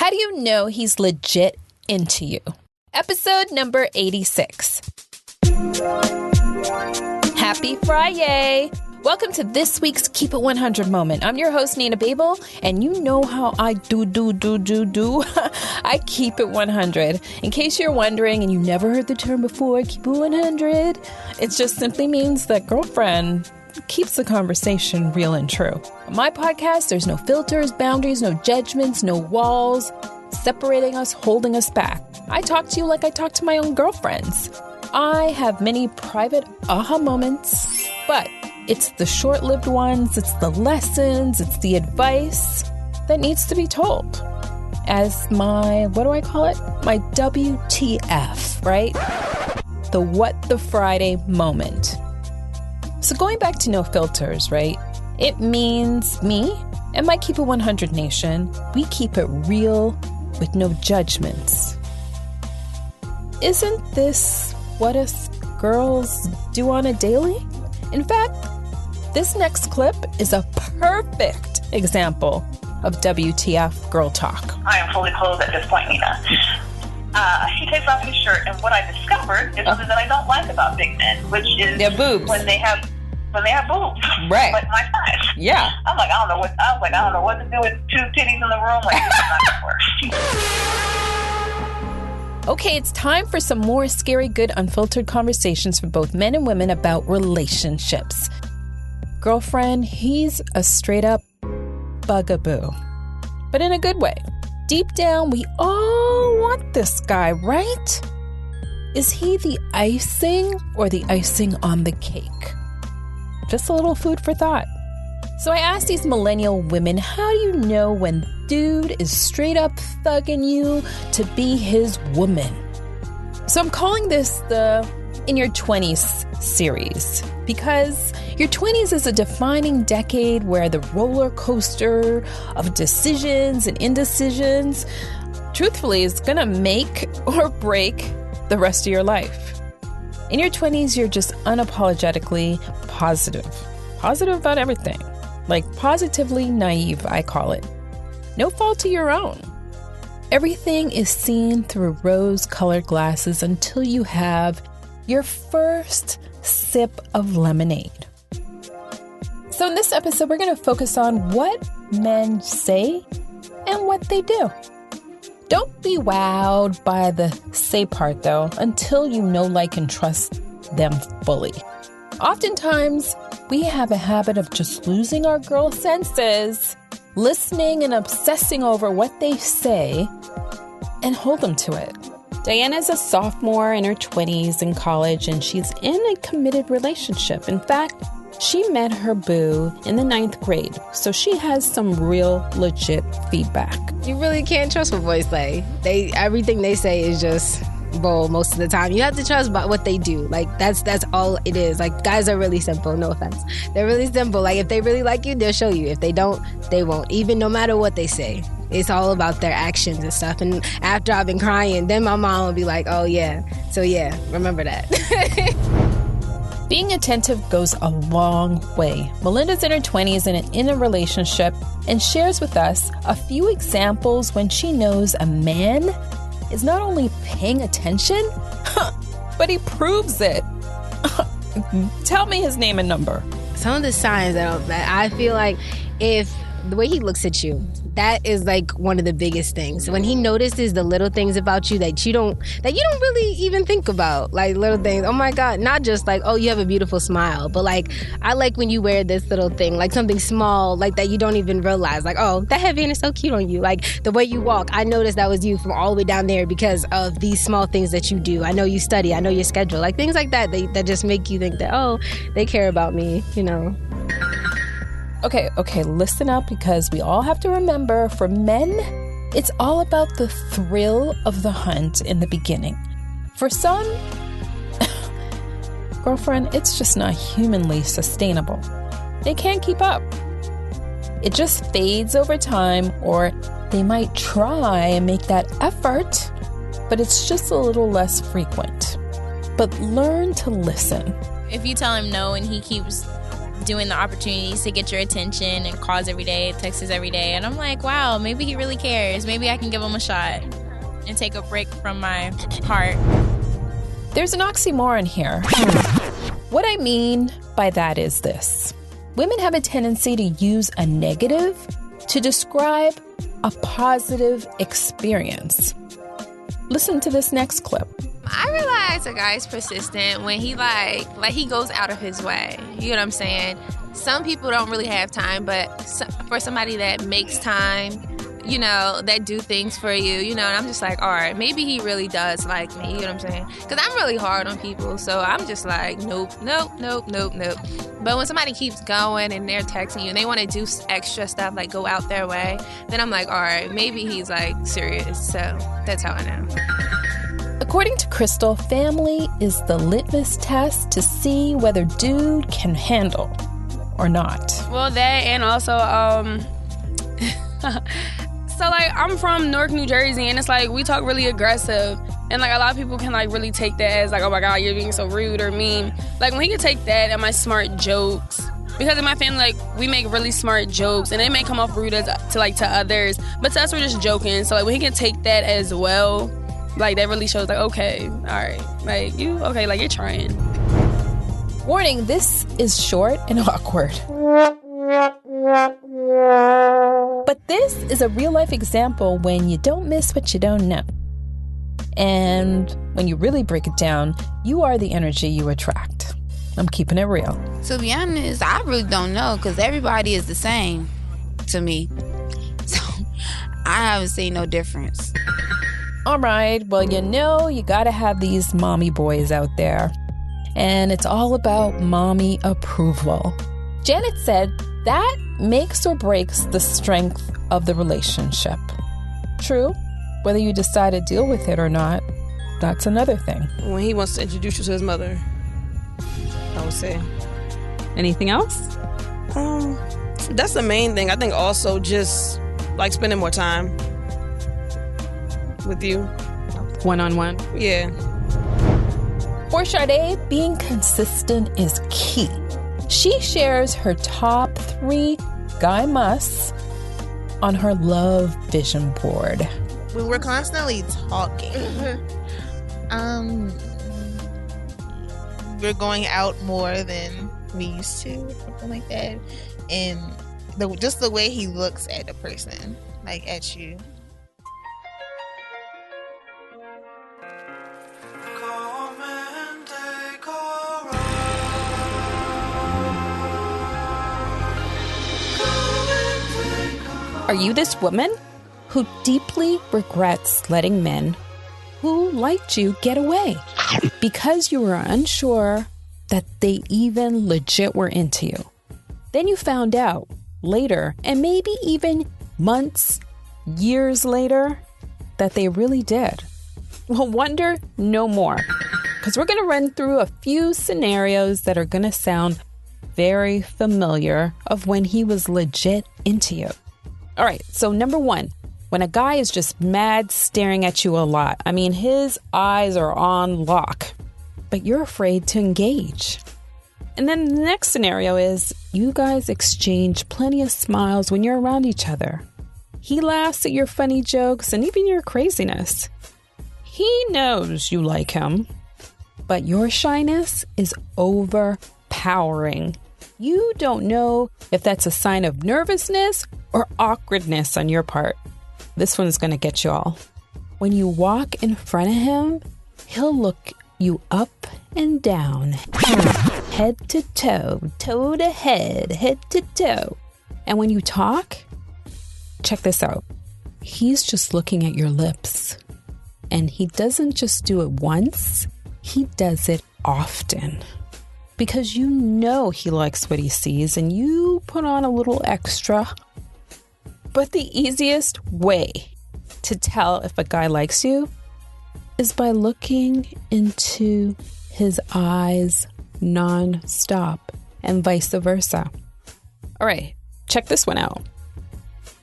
How do you know he's legit into you? Episode number 86. Happy Friday! Welcome to this week's Keep It 100 moment. I'm your host, Nina Babel, and you know how I do. I keep it 100. In case you're wondering and you never heard the term before, keep it 100, it just simply means that girlfriend keeps the conversation real and true. On my podcast, there's no filters, boundaries, no judgments, no walls separating us, holding us back. I talk to you like I talk to my own girlfriends. I have many private aha moments, but it's the short-lived ones, it's the lessons, it's the advice that needs to be told. As my, what do I call it? My WTF, right? The What the Friday moment. So going back to no filters, right? It means me and my Keep It 100 Nation, we keep it real with no judgments. Isn't this what us girls do on a daily? In fact, this next clip is a perfect example of WTF girl talk. I am fully clothed at this point, Nina. He takes off his shirt, and what I discovered is something that I don't like about big men, which is their boobs. When they have boobs, right? Like my size. Yeah. I don't know what to do with two titties in the room. Like, it's not gonna work. Okay, it's time for some more scary, good, unfiltered conversations for both men and women about relationships. Girlfriend, he's a straight up bugaboo, but in a good way. Deep down, we all want this guy, right? Is he the icing or the icing on the cake? Just a little food for thought. So I asked these millennial women, how do you know when dude is straight up thugging you to be his woman? So I'm calling this the In Your 20s series because your 20s is a defining decade where the roller coaster of decisions and indecisions, truthfully, is going to make or break the rest of your life. In your 20s, you're just unapologetically positive. Positive about everything. Like positively naive, I call it. No fault of your own. Everything is seen through rose-colored glasses until you have your first sip of lemonade. So in this episode, we're going to focus on what men say and what they do. Don't be wowed by the say part, though, until you know, like, and trust them fully. Oftentimes, we have a habit of just losing our girl senses, listening and obsessing over what they say, and hold them to it. Diana's a sophomore in her 20s in college, and she's in a committed relationship. In fact, she met her boo in the 9th grade, so she has some real legit feedback. You really can't trust what boys say. Everything they say is just bull most of the time. You have to trust about what they do. Like, that's all it is. Like, guys are really simple, no offense. They're really simple. Like, if they really like you, they'll show you. If they don't, they won't. Even no matter what they say. It's all about their actions and stuff. And after I've been crying, then my mom will be like, oh yeah. So yeah, remember that. Being attentive goes a long way. Melinda's in her 20s and in a relationship and shares with us a few examples when she knows a man is not only paying attention, but he proves it. Tell me his name and number. Some of the signs that I feel like, if the way he looks at you, that is like one of the biggest things. When he notices the little things about you that you don't really even think about, like little things. Oh my God, not just like, oh, you have a beautiful smile, but like, I like when you wear this little thing, like something small, like that you don't even realize, like, oh, that headband is so cute on you. Like the way you walk, I noticed that was you from all the way down there because of these small things that you do. I know you study, I know your schedule, like things like that, that just make you think that, oh, they care about me, you know. Okay, listen up, because we all have to remember, for men, it's all about the thrill of the hunt in the beginning. For some, girlfriend, it's just not humanly sustainable. They can't keep up. It just fades over time, or they might try and make that effort, but it's just a little less frequent. But learn to listen. If you tell him no and he keeps doing the opportunities to get your attention and calls every day, texts every day. And I'm like, wow, maybe he really cares. Maybe I can give him a shot and take a break from my heart. There's an oxymoron here. What I mean by that is this. Women have a tendency to use a negative to describe a positive experience. Listen to this next clip. I realize a guy's persistent when he he goes out of his way. You know what I'm saying? Some people don't really have time, but for somebody that makes time, you know, that do things for you, you know, and I'm just like, all right, maybe he really does like me, you know what I'm saying? Because I'm really hard on people, so I'm just like, nope. But when somebody keeps going and they're texting you and they want to do extra stuff, like go out their way, then I'm like, all right, maybe he's like serious. So that's how I know. According to Crystal, family is the litmus test to see whether dude can handle or not. Well, that and also, so, like, I'm from Newark, New Jersey, and it's like, we talk really aggressive, and, like, a lot of people can, like, really take that as, like, oh, my God, you're being so rude or mean. Like, when he can take that and my smart jokes, because in my family, like, we make really smart jokes, and they may come off rude to others, but to us, we're just joking. So, like, when he can take that as well, like, that really shows, like, okay, all right, like, like, you're trying. Warning, this is short and awkward. But this is a real-life example when you don't miss what you don't know. And when you really break it down, you are the energy you attract. I'm keeping it real. To be honest, I really don't know because everybody is the same to me. So I haven't seen no difference. All right, well, you know you gotta have these mommy boys out there. And it's all about mommy approval. Janet said that makes or breaks the strength of the relationship. True, whether you decide to deal with it or not, that's another thing. When he wants to introduce you to his mother, I would say. Anything else? That's the main thing. I think also just like spending more time with you. One-on-one? Yeah. For Sade, being consistent is key. She shares her top 3 guy musts on her love vision board. We were constantly talking. We're going out more than we used to, or something like that. And just the way he looks at a person, like at you. Are you this woman who deeply regrets letting men who liked you get away because you were unsure that they even legit were into you? Then you found out later, and maybe even months, years later, that they really did. Well, wonder no more, because we're going to run through a few scenarios that are going to sound very familiar of when he was legit into you. All right, so number 1, when a guy is just mad staring at you a lot. I mean, his eyes are on lock, but you're afraid to engage. And then the next scenario is you guys exchange plenty of smiles when you're around each other. He laughs at your funny jokes and even your craziness. He knows you like him, but your shyness is overpowering. You don't know if that's a sign of nervousness or awkwardness on your part. This one's going to get you all. When you walk in front of him, he'll look you up and down, head to toe, toe to head, head to toe. And when you talk, check this out. He's just looking at your lips. And he doesn't just do it once, he does it often. Because you know he likes what he sees and you put on a little extra. But the easiest way to tell if a guy likes you is by looking into his eyes non-stop and vice versa. All right, check this one out.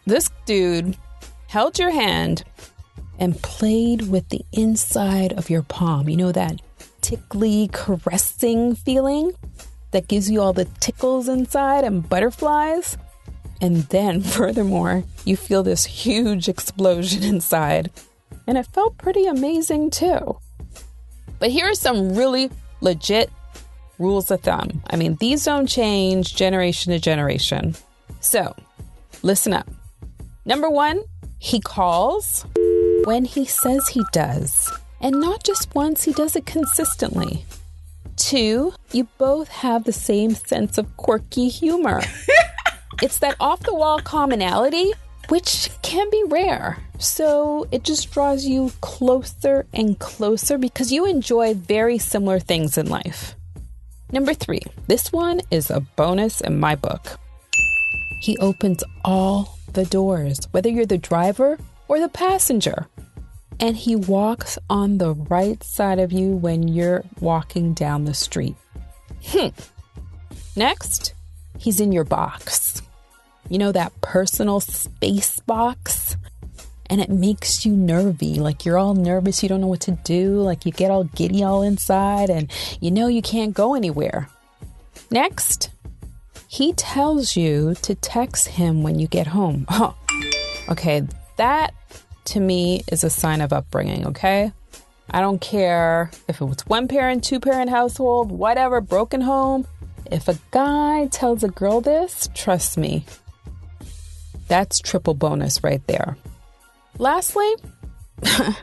This dude held your hand and played with the inside of your palm. You know that tickly, caressing feeling? that gives you all the tickles inside and butterflies. And then, furthermore, you feel this huge explosion inside. And it felt pretty amazing too. But here are some really legit rules of thumb. I mean, these don't change generation to generation. So, listen up. Number 1, he calls when he says he does. And not just once, he does it consistently. 2, you both have the same sense of quirky humor. It's that off-the-wall commonality, which can be rare. So it just draws you closer and closer because you enjoy very similar things in life. Number 3, this one is a bonus in my book. He opens all the doors, whether you're the driver or the passenger. And he walks on the right side of you when you're walking down the street. Next, he's in your box. You know, that personal space box? And it makes you nervy, like you're all nervous, you don't know what to do, like you get all giddy all inside and you know you can't go anywhere. Next, he tells you to text him when you get home. Okay, that to me is a sign of upbringing, okay? I don't care if it was 1-parent, 2-parent household, whatever, broken home. If a guy tells a girl this, trust me, that's triple bonus right there. Lastly, and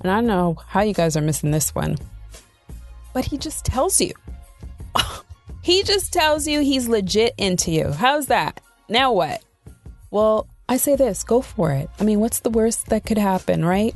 I don't know how you guys are missing this one, but he just tells you. He just tells you he's legit into you. How's that? Now what? Well, I say this, go for it. I mean, what's the worst that could happen, right?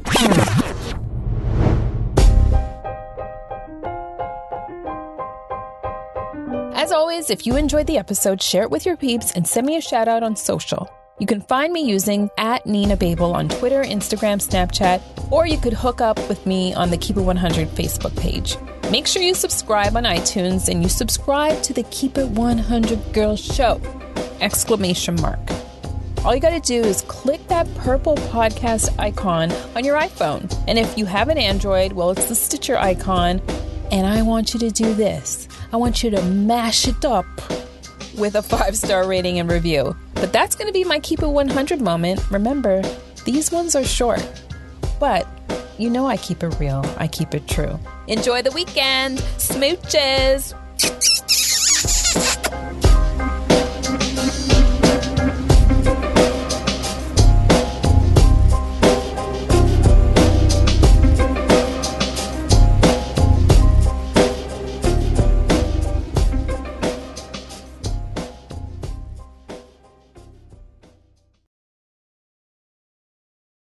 As always, if you enjoyed the episode, share it with your peeps and send me a shout out on social. You can find me using @NinaBabel on Twitter, Instagram, Snapchat, or you could hook up with me on the Keep It 100 Facebook page. Make sure you subscribe on iTunes and you subscribe to the Keep It 100 Girls Show! ! All you got to do is click that purple podcast icon on your iPhone. And if you have an Android, well, it's the Stitcher icon. And I want you to do this. I want you to mash it up with a 5-star rating and review. But that's going to be my Keep It 100 moment. Remember, these ones are short. But you know I keep it real. I keep it true. Enjoy the weekend. Smooches.